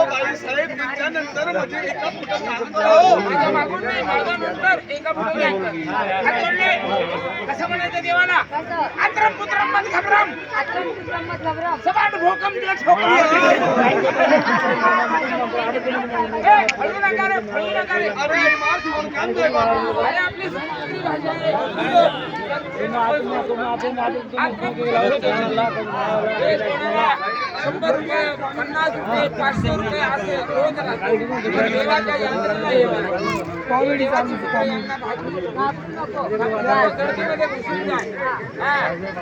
बाई साहेब त्याच्यानंतर म्हणजे एका फुटात माझ्या मागून नाही, माझ्या नंतर एका फुटावर यायचं. हात जोडले. कसं म्हणायचं देवाला? आत्रम पुत्रम मत घबराम. सपाट भोकम दिला ठोकरी. फळू नका रे, फळू नका रे. अरे मार सोड कांदे बाबू. अरे आपली संस्कृती भाषा आहे. आत्रम पुत्रम. 100 रुपये, 50 रुपये, 500 रुपये असे रोज राहतो. देवाच्या यात्रेला येवा. गर्दीमध्ये घुसून जाय. हा,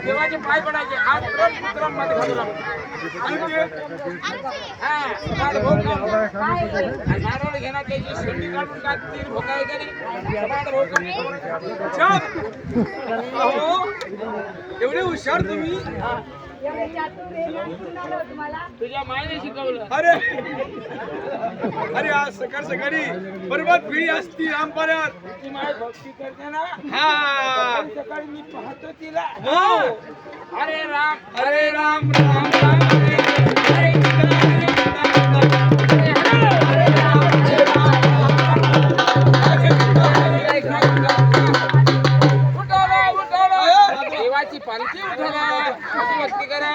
देवाचे पाय पडायचे. आत्रम पुत्रम मत घबराम. हा, सपाट भोकम. नारळ घेणार त्याची शेंडी काढून का 3 भोका आहे का नाही? सपाट भोकम. छाप. अहो, एवढे हुशार तुम्ही. तुझ्या मायने शिकवलं. अरे अरे आज सकाळ सकाळी बरोबर भिडी असती रामपाऱ्यात. ती माय भक्ती करते ना. हा सकाळी सकाळी मी पाहतो तिला. हो. हरे राम अरे राम राम राम हरे हरे. देवाची पालखी उठवा. भक्ती करा.